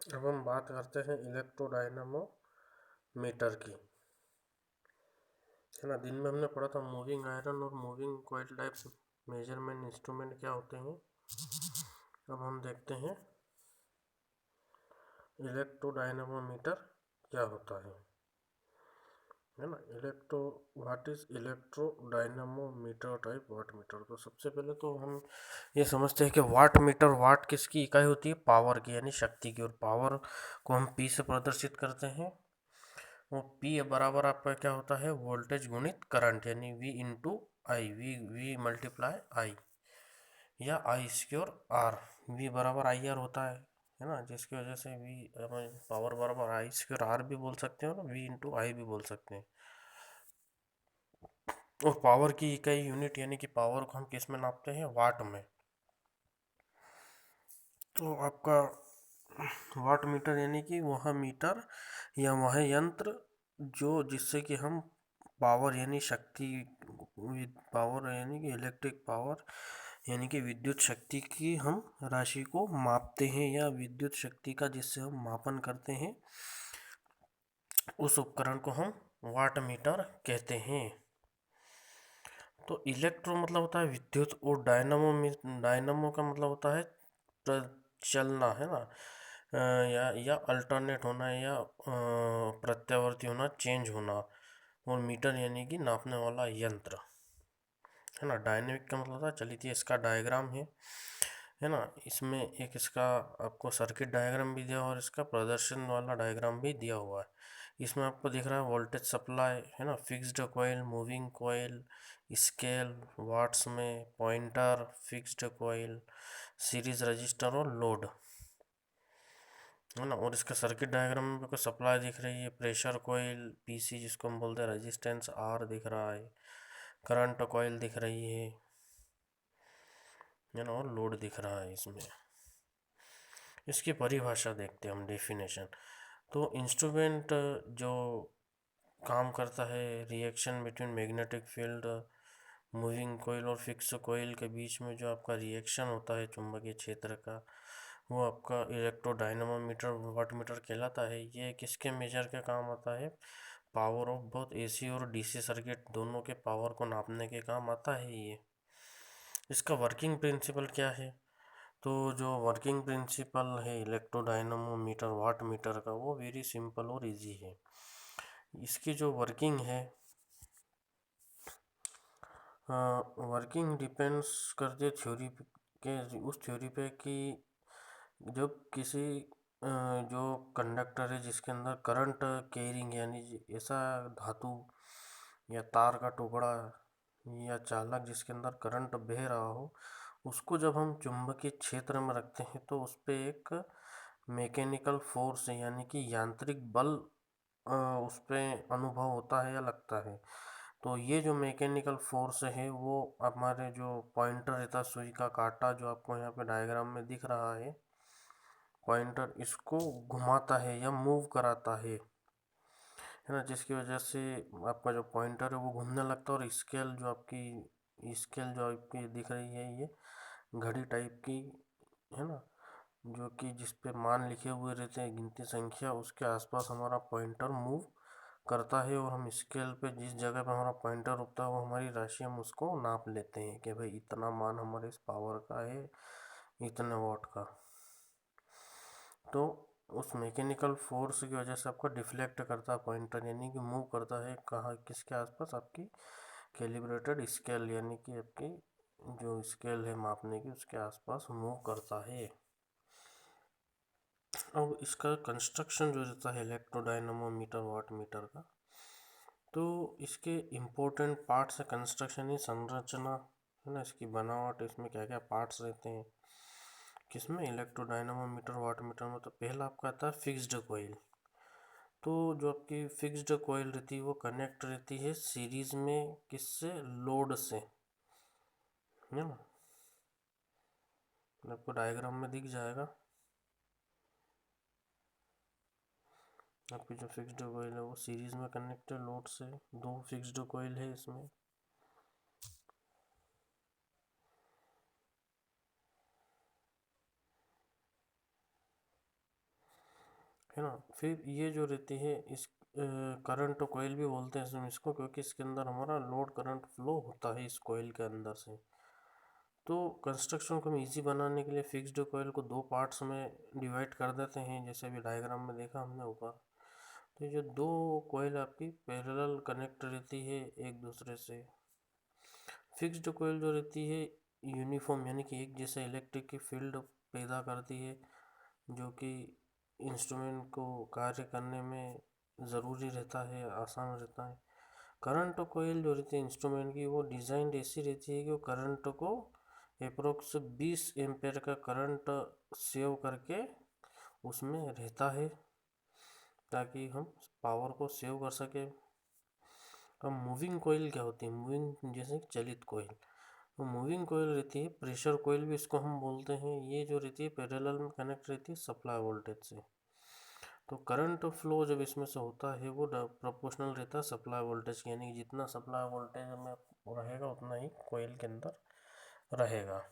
अब हम बात करते हैं इलेक्ट्रोडायनामो मीटर की, है ना। दिन में हमने पढ़ा था मूविंग आयरन और moving coil types measurement instrument क्या होते हैं। अब हम देखते हैं इलेक्ट्रोडायनामोमीटर क्या होता है ना। What is electrodynamometer type watt meter. तो सबसे पहले तो हम ये समझते हैं कि वाट मीटर, वाट किसकी इकाई होती है, पावर की यानी शक्ति की, और पावर को हम पी से प्रदर्शित करते हैं। वो पी बराबर आपका क्या होता है, वोल्टेज गुणित करंट, यानी V into I, V multiply I, या आई स्क्योर आर। वी बराबर आई आर होता है ना, जिसकी वजह से वी पावर बराबर आई स्क्योर आर भी बोल सकते हो ना, वी इंटू आई भी बोल सकते हैं। और पावर की इकाई यूनिट यानी कि पावर को हम किस में नापते हैं, वाट में। तो आपका वाट मीटर यानी कि वह मीटर या वह यंत्र जो जिससे कि हम पावर यानी शक्ति, पावर यानी कि इलेक्ट्रिक पावर यानी कि विद्युत शक्ति की हम राशि को मापते हैं, या विद्युत शक्ति का जिससे हम मापन करते हैं, उस उपकरण को हम वाट मीटर कहते हैं। तो इलेक्ट्रो मतलब होता है विद्युत, और डायनामो का मतलब होता है चलना, है ना। या अल्टरनेट होना, या प्रत्यावर्ती होना, चेंज होना। और मीटर यानी कि नापने वाला यंत्र, है ना। डायनेमिक का मतलब होता है चलिए इसका डायग्राम है ना। इसमें एक इसका आपको सर्किट डायग्राम भी दिया और इसका प्रदर्शन वाला डायग्राम भी दिया हुआ है। इसमें आपको दिख रहा है वोल्टेज सप्लाई, है ना, fixed coil, moving coil, scale, watts में pointer, fixed coil, series resistor और लोड, है ना। और इसका सर्किट डायग्राम में कोई सप्लाई दिख रही है, प्रेशर कॉइल पीसी जिसको हम बोलते हैं, रेजिस्टेंस आर दिख रहा है, करंट कॉइल दिख रही है ना, और लोड दिख रहा है इसमें। इसकी परिभाषा देखते हैं हम, डेफिनेशन। तो इंस्ट्रूमेंट जो काम करता है, reaction between magnetic field, moving coil और फिक्स कोयल के बीच में जो आपका रिएक्शन होता है चुंबकीय क्षेत्र का, वो आपका इलेक्ट्रोडायनामोमीटर वाटमीटर कहलाता है। ये किसके मेजर के काम आता है, पावर ऑफ बहुत एसी और डीसी सर्किट दोनों के पावर को नापने के काम आता है ये। इसका वर्किंग प्रिंसिपल क्या है, तो जो वर्किंग प्रिंसिपल है इलेक्ट्रोडायनामोमीटर वाट मीटर का, वो वेरी सिंपल और इजी है। इसकी जो वर्किंग है, वर्किंग डिपेंड्स करते थ्योरी के, उस थ्योरी पे कि जब किसी जो कंडक्टर है जिसके अंदर करंट कैरिंग यानी ऐसा धातु या तार का टुकड़ा या चालक जिसके अंदर करंट बह रहा हो, उसको जब हम चुंबकीय क्षेत्र में रखते हैं तो उस पर एक मैकेनिकल फोर्स यानी कि यांत्रिक बल उस पर अनुभव होता है या लगता है। तो ये जो मैकेनिकल फोर्स है वो हमारे जो पॉइंटर रहता है, सुई का कांटा जो आपको यहाँ पे डायग्राम में दिख रहा है, पॉइंटर इसको घुमाता है या मूव कराता है ना, जिसकी वजह से आपका जो पॉइंटर है वो घूमने लगता है। और स्केल जो आपकी दिख रही है, ये घड़ी टाइप की, है ना, जो कि जिस पे मान लिखे हुए रहते हैं गिनती संख्या, उसके आसपास हमारा पॉइंटर मूव करता है। और हम स्केल पे जिस जगह पे हमारा पॉइंटर रुकता है वो हमारी राशि, हम उसको नाप लेते हैं कि भाई इतना मान हमारे इस पावर का है, इतने वॉट का। तो उस मैकेनिकल फोर्स की वजह से आपका डिफ्लेक्ट करता है पॉइंटर, यानी कि मूव करता है कहाँ, किसके आसपास, आपकी कैलिब्रेटेड स्केल यानी कि आपकी जो स्केल है मापने की, उसके आसपास मूव करता है। अब इसका कंस्ट्रक्शन जो रहता है इलेक्ट्रोडायनामोमीटर वाट मीटर का, तो इसके इम्पोर्टेंट पार्ट्स है कंस्ट्रक्शन ही, संरचना, है ना, इसकी बनावट, इसमें क्या क्या पार्ट्स रहते हैं किसमें, इलेक्ट्रोडायनामोमीटर वाट मीटर में। तो पहला आपका आता है फिक्स्ड कॉइल। तो जो आपकी फिक्स्ड कॉइल रहती है वो कनेक्ट रहती है सीरीज में किससे, लोड से, है ना। आपको डायग्राम में दिख जाएगा, आपकी जो फिक्स्ड कॉइल है वो सीरीज में कनेक्ट है लोड से, दो फिक्स्ड कॉइल है इसमें। है ना। फिर ये जो रहती है इस करंट कोयल भी बोलते हैं इसको, क्योंकि इसके अंदर हमारा लोड करंट फ्लो होता है इस कोयल के अंदर से। तो कंस्ट्रक्शन को हम इजी बनाने के लिए फिक्स्ड कोयल को दो पार्ट्स में डिवाइड कर देते हैं, जैसे अभी डायग्राम में देखा हमने ऊपर। तो ये जो दो कोयल आपकी पैरेलल कनेक्ट रहती है एक दूसरे से। फिक्स्ड कोयल जो रहती है यूनिफॉर्म यानी कि एक जैसे इलेक्ट्रिक की फील्ड पैदा करती है, जो कि इंस्ट्रूमेंट को कार्य करने में ज़रूरी रहता है, आसान रहता है। करंट कोयल जो रहती है इंस्ट्रूमेंट की, वो डिज़ाइन ऐसी रहती है कि वो करंट को अप्रोक्स 20 एम्पेयर का करंट सेव करके उसमें रहता है, ताकि हम पावर को सेव कर सके। अब मूविंग कोयल क्या होती है? मूविंग जैसे चलित कोयल। तो मूविंग कोयल रहती है, प्रेशर कोयल भी इसको हम बोलते हैं। ये जो रहती है पैरेलल में कनेक्ट रहती है सप्लाई वोल्टेज से। तो करंट फ्लो जब इसमें से होता है वो प्रोपोर्शनल रहता है सप्लाई वोल्टेज के, यानी कि जितना सप्लाई वोल्टेज में रहेगा उतना ही कोयल के अंदर रहेगा।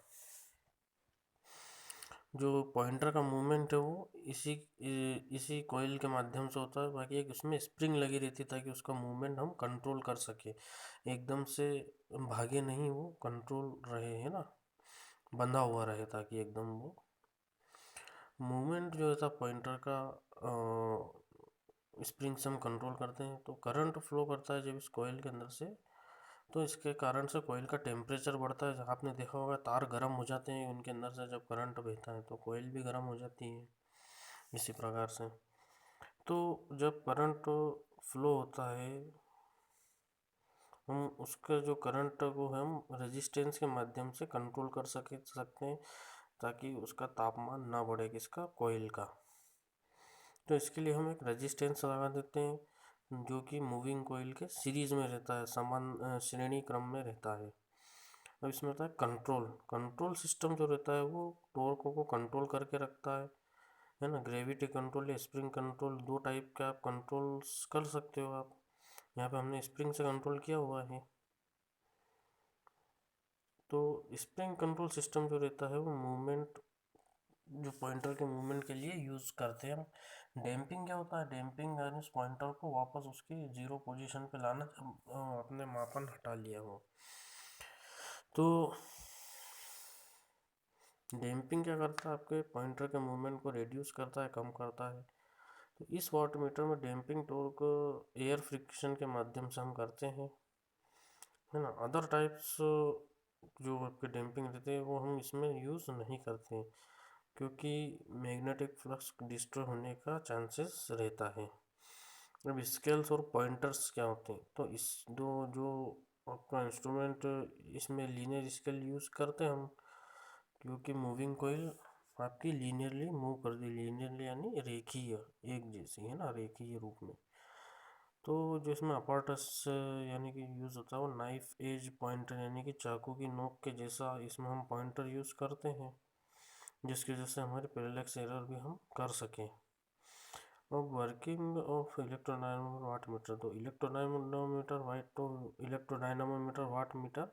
जो पॉइंटर का मूवमेंट है वो इसी कोयल के माध्यम से होता है। बाकी एक उसमें स्प्रिंग लगी रहती है ताकि उसका मूवमेंट हम कंट्रोल कर सके, एकदम से भागे नहीं, वो कंट्रोल रहे, है ना, बंधा हुआ रहे, ताकि एकदम वो मूवमेंट जो रहता पॉइंटर का स्प्रिंग से हम कंट्रोल करते हैं। तो करंट फ्लो करता है जब इस कोयल के अंदर से, तो इसके कारण से कोयल का टेम्परेचर बढ़ता है। आपने देखा होगा तार गर्म हो जाते हैं उनके अंदर से जब करंट बहता है, तो कोयल भी गर्म हो जाती है इसी प्रकार से। तो जब करंट फ्लो होता है, हम उसका जो करंट को हम रेजिस्टेंस के माध्यम से कंट्रोल कर सकते हैं, ताकि उसका तापमान ना बढ़े, किसका, कोयल का। तो इसके लिए हम एक रेजिस्टेंस लगा देते हैं जो कि मूविंग कोयल के सीरीज में रहता है, समान श्रेणी क्रम में रहता है। अब इसमें होता है कंट्रोल। कंट्रोल सिस्टम जो रहता है वो टॉर्क को कंट्रोल करके रखता है ना। ग्रेविटी कंट्रोल या स्प्रिंग कंट्रोल, दो टाइप का आप कंट्रोल कर सकते हो आप। यहाँ पे हमने स्प्रिंग से कंट्रोल किया हुआ है। तो स्प्रिंग कंट्रोल सिस्टम जो रहता है वो मूवमेंट, जो पॉइंटर के मूवमेंट के लिए यूज़ करते हैं हम। डैम्पिंग क्या होता है? डैम्पिंग यानी उस पॉइंटर को वापस उसकी जीरो पोजीशन पे लाना जब अपने मापन हटा लिया हो। तो डैम्पिंग क्या करता है? आपके पॉइंटर के मूवमेंट को रिड्यूस करता है, कम करता है। तो इस वाटमीटर में डैम्पिंग टॉर्क एयर फ्रिक्शन के माध्यम से हम करते हैं, है ना। अदर टाइप्स जो आपके डैम्पिंग रहते हैं वो हम इसमें यूज़ नहीं करते हैं, क्योंकि मैग्नेटिक फ्लक्स डिस्ट्रॉय होने का चांसेस रहता है। अब स्केल्स और पॉइंटर्स क्या होते हैं? तो इस दो जो आपका इंस्ट्रूमेंट, इसमें लीनियर स्केल यूज़ करते हैं हम, क्योंकि मूविंग कोयल आपकी लीनियरली मूव कर दी, लीनियरली यानी रेखीय, एक जैसी, है ना, रेखीय रूप में। तो जो इसमें अपार्टस यानी कि यूज़ होता है वो नाइफ एज पॉइंटर, यानी कि चाकू की नोक के जैसा इसमें हम पॉइंटर यूज़ करते हैं, जिसकी वजह से हमारे पैरेलक्स एरर भी हम कर सकें। अब वर्किंग ऑफ इलेक्ट्रोडायनामोमीटर वाट मीटर। तो इलेक्ट्रोडायनामोमीटर वाट मीटर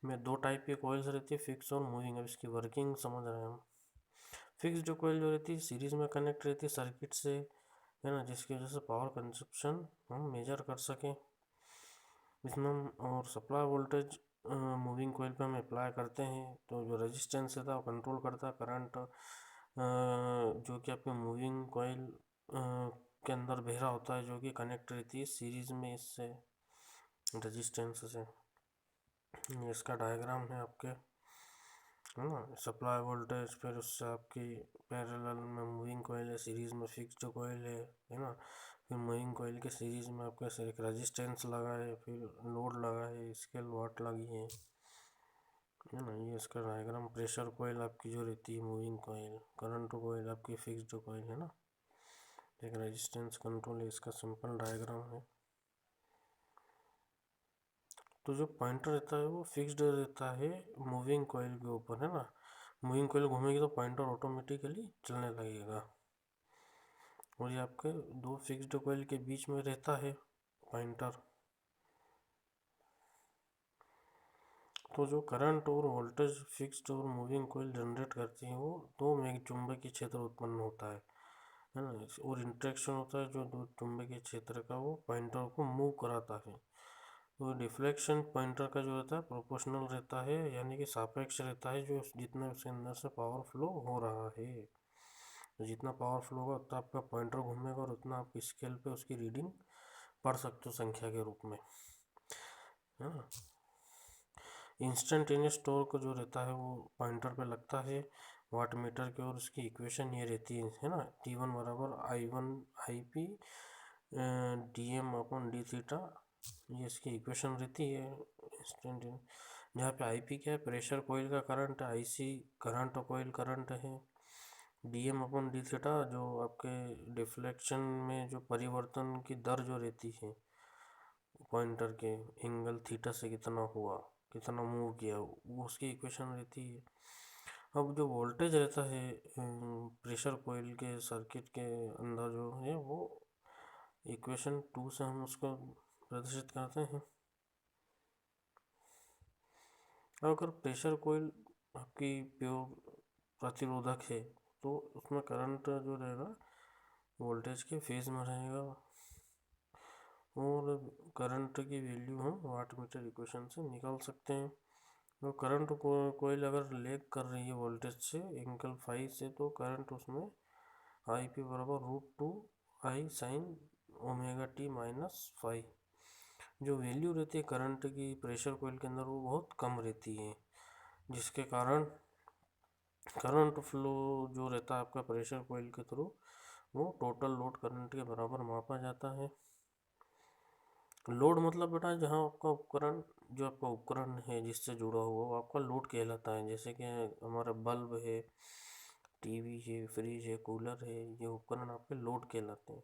में दो टाइप की कॉइल्स रहती है, फिक्स और मूविंग। अब इसकी वर्किंग समझ रहे हैं हम। फिक्स जो कॉइल जो रहती है सीरीज में कनेक्ट रहती है सर्किट से, है ना, जिसकी वजह से पावर कंजप्शन हम मेजर कर सकें इसमें हम। और सप्लाई वोल्टेज मूविंग कोयल पे हम अप्लाई करते हैं, तो जो रेजिस्टेंस रहता है वो कंट्रोल करता है करंट जो कि आपके मूविंग कोयल के अंदर बह रहा होता है, जो कि कनेक्ट रहती है सीरीज में इससे, रेजिस्टेंस से। ये इसका डायग्राम है आपके, है ना। सप्लाई वोल्टेज, फिर उससे आपकी पैरेलल में मूविंग कोयल है, सीरीज में फिक्स्ड कोयल है ना। फिर मूविंग कोयल के सीरीज में आपका एक रेजिस्टेंस लगा है, फिर लोड लगा है, स्केल वाट लगी है ना। ये इसका डायग्राम। प्रेशर कोयल आपकी जो रहती है मूविंग कोयल, करंट कोयल आपकी फिक्स्ड कोयल, है ना। एक रेजिस्टेंस कंट्रोल है, इसका सिंपल डायग्राम है। तो जो पॉइंटर रहता है वो फिक्स्ड रहता है मूविंग कोयल के ऊपर, है ना। मूविंग कोयल घूमेगी तो पॉइंटर ऑटोमेटिकली चलने लगेगा। और ये आपके दो फिक्स्ड कोयल के बीच में रहता है पॉइंटर। तो जो करंट और वोल्टेज फिक्स्ड और मूविंग कोयल जनरेट करती है वो दो में चुंबकीय क्षेत्र उत्पन्न होता है, है ना। और इंटरेक्शन होता है जो दो चुंबकीय क्षेत्र का, वो पॉइंटर को मूव कराता है। तो डिफ्लेक्शन पॉइंटर का जो रहता है प्रोपोर्शनल रहता है, यानी कि सापेक्ष रहता है, जो जितना उसके अंदर से पावर फ्लो हो रहा है। तो जितना पावर फ्लो होगा उतना आपका पॉइंटर घूमेगा और उतना आप स्केल पे उसकी रीडिंग पढ़ सकते हो संख्या के रूप में, है ना। इंस्टेंटेनियस टॉर्क जो रहता है वो पॉइंटर पे लगता है वाट मीटर के, और उसकी इक्वेशन ये रहती है ना, T1 बराबर I1 IP dm/d थीटा, ये इसकी इक्वेशन रहती है इंस्टेंटेनियस। जहाँ पे IP क्या है, प्रेशर कोयल का current, IC current coil current है, dm/d थीटा जो आपके डिफ्लेक्शन में जो परिवर्तन की दर जो रहती है पॉइंटर के एंगल थीटा से कितना हुआ, कितना मूव किया, वो उसकी इक्वेशन रहती है। अब जो वोल्टेज रहता है प्रेशर कोयल के सर्किट के अंदर जो है, वो इक्वेशन 2 से हम उसको प्रदर्शित करते हैं। अगर प्रेशर कोयल आपकी प्योर प्रतिरोधक है तो उसमें करंट जो रहेगा वोल्टेज के फेज में रहेगा, और करंट की वैल्यू हम वाट मीटर इक्वेशन से निकाल सकते हैं। तो करंट को कोयल अगर लेग कर रही है वोल्टेज से एंगल फाई से, तो करंट उसमें IP बराबर √2I sin⁻t−φ, जो वैल्यू रहती है करंट की प्रेशर कोयल के अंदर वो बहुत कम रहती है, जिसके कारण करंट फ्लो जो रहता है आपका प्रेशर कोयल के थ्रू, वो टोटल लोड करंट के बराबर मापा जाता है। लोड मतलब बेटा जहाँ आपका उपकरण, जो आपका उपकरण है जिससे जुड़ा हुआ, वो आपका लोड कहलाता है। जैसे कि हमारा बल्ब है, टीवी है, फ्रिज है, कूलर है, ये उपकरण आपके लोड कहलाते हैं।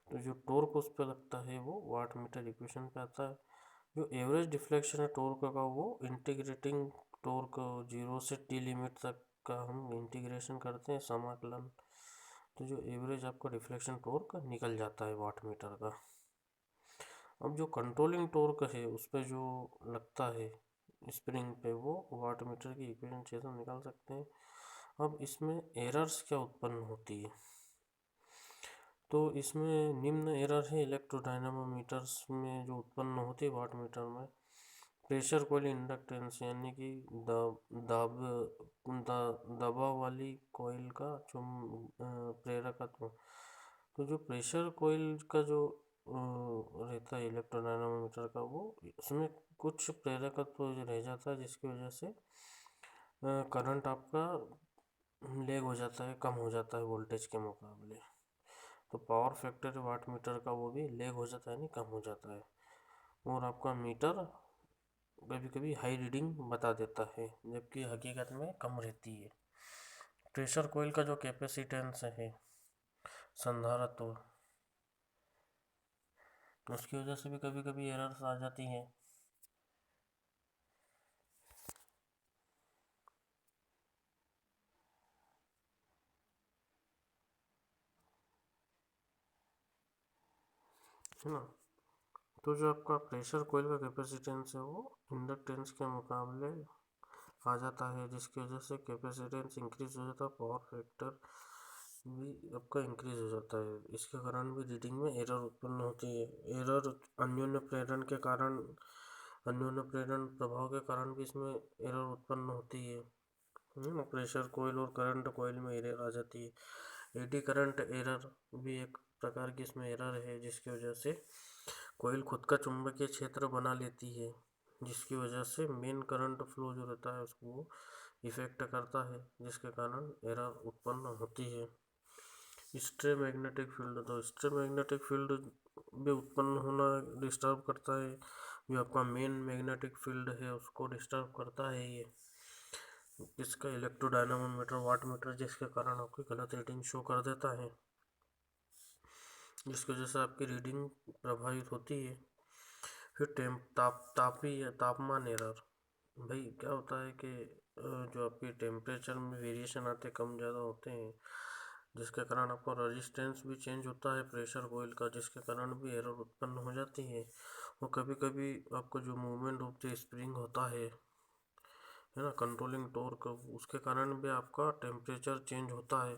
तो जो टॉर्क उस पर लगता है वो वाट मीटर इक्वेशन पे आता है। जो एवरेज डिफ्लेक्शन है टॉर्क का, वो इंटीग्रेटिंग टॉर्क 0 से T लिमिट तक का हम इंटीग्रेशन करते हैं, समाकलन। तो जो एवरेज आपका डिफ्लेक्शन टॉर्क निकल जाता है वाट मीटर का। अब जो कंट्रोलिंग टॉर्क है उस पर जो लगता है स्प्रिंग पे, वो वाट मीटर की इक्वेशन से हम निकाल सकते हैं। अब इसमें एरर्स क्या उत्पन्न होती है, तो इसमें निम्न एरर है इलेक्ट्रोडायनामोमीटर्स में जो उत्पन्न होती है वाट मीटर में। प्रेशर कोयल इंडक्टेंस, यानी कि दबाव वाली कोयल का जो प्रेरकत्व। तो जो प्रेशर कोयल का जो रहता है इलेक्ट्रोडायनामोमीटर का, वो उसमें कुछ प्रेरकत्व जो रह जाता है, जिसकी वजह से करंट आपका लेग हो जाता है, कम हो जाता है वोल्टेज के मुकाबले। तो पावर फैक्टर वाट मीटर का वो भी लेग हो जाता है, नहीं कम हो जाता है, और आपका मीटर कभी कभी हाई रीडिंग बता देता है जबकि हकीकत में कम रहती है। प्रेशर कोयल का जो कैपेसिटेंस है, संधारित्व, उसकी वजह से भी कभी कभी एरर्स आ जाती हैं। है ना। तो जो आपका प्रेशर कोयल का कैपेसिटेंस है वो इंडक्टेंस के मुकाबले आ जाता है, जिसकी वजह से कैपेसिटेंस इंक्रीज हो जाता है, पावर फैक्टर भी आपका इंक्रीज हो जाता है। इसके कारण भी रीडिंग में एरर उत्पन्न होती है। एरर अन्योन्य प्रेरण के कारण, अन्योन्य प्रेरण प्रभाव के कारण भी इसमें एरर उत्पन्न होती है ना। प्रेशर कोयल और करंट कोयल में एरर आ जाती है। एडी करंट एरर भी एक प्रकार की इसमें एरर है, जिसकी वजह से कोयल खुद का चुंबकीय क्षेत्र बना लेती है, जिसकी वजह से मेन करंट फ्लो जो रहता है उसको इफेक्ट करता है, जिसके कारण एरर उत्पन्न होती है। स्ट्रे मैग्नेटिक फील्ड, तो स्ट्रे मैग्नेटिक फील्ड भी उत्पन्न होना डिस्टर्ब करता है, जो आपका मेन मैग्नेटिक फील्ड है उसको डिस्टर्ब करता है ये इसका इलेक्ट्रोडायनामोमीटर वाट मीटर, जिसके कारण आपकी गलत रीडिंग शो कर देता है, जिसकी वजह से आपकी रीडिंग प्रभावित होती है। फिर तापमान एरर। भाई क्या होता है कि जो आपके टेम्परेचर में वेरिएशन आते कम ज़्यादा होते हैं, जिसके कारण आपका रेजिस्टेंस भी चेंज होता है प्रेशर कोयल का, जिसके कारण भी एरर उत्पन्न हो जाती है। और कभी कभी आपका जो मूवमेंट ऑफ द स्प्रिंग होता है है ना, कंट्रोलिंग टॉर्क, उसके कारण भी आपका टेम्परेचर चेंज होता है,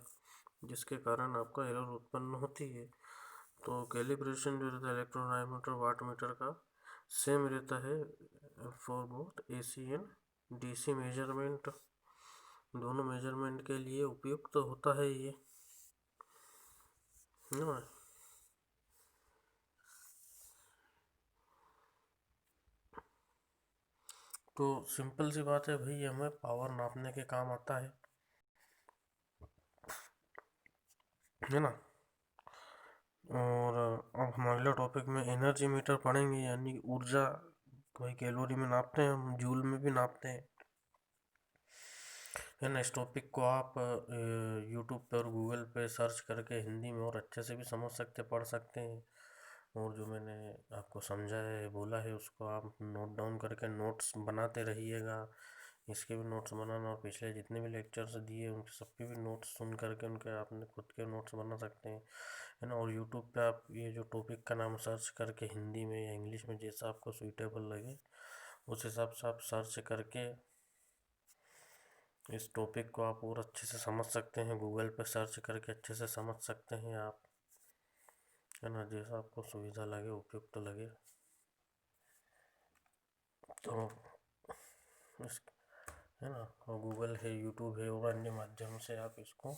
जिसके कारण आपका एरर उत्पन्न होती है। तो कैलिब्रेशन जो रहता है इलेक्ट्रोडायमीटर वाट मीटर का सेम रहता है for both AC and DC measurement, दोनों मेजरमेंट के लिए उपयुक्त होता है ये, है ना। तो सिंपल सी बात है भाई, हमें पावर नापने के काम आता है ना। और अब हम अगले टॉपिक में एनर्जी मीटर पढ़ेंगे, यानी ऊर्जा, भाई कैलोरी में नापते हैं हम, जूल में भी नापते हैं, है ना। इस टॉपिक को आप यूट्यूब पे और गूगल पे सर्च करके हिंदी में और अच्छे से भी समझ सकते, पढ़ सकते हैं। और जो मैंने आपको समझाया है, बोला है, उसको आप नोट डाउन करके नोट्स बनाते रहिएगा। इसके भी नोट्स बनाना, और पिछले जितने भी लेक्चर्स दिए उनके सबके भी नोट्स सुन करके उनके आपने खुद के नोट्स बना सकते हैं, है ना। और यूट्यूब पे आप ये जो टॉपिक का नाम सर्च करके हिंदी में या इंग्लिश में जैसा आपको सूटेबल लगे उस हिसाब से आप सर्च करके इस टॉपिक को आप और अच्छे से समझ सकते हैं, गूगल पे सर्च करके अच्छे से समझ सकते हैं आप, है ना, जैसा आपको सुविधा लगे, उपयुक्त लगे। तो इस, है ना, और गूगल है, यूट्यूब है, और अन्य माध्यम से आप इसको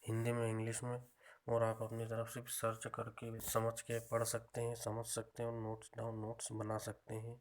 हिंदी में, इंग्लिश में, और आप अपनी तरफ से भी सर्च करके समझ के पढ़ सकते हैं, समझ सकते हैं, और नोट्स बना सकते हैं।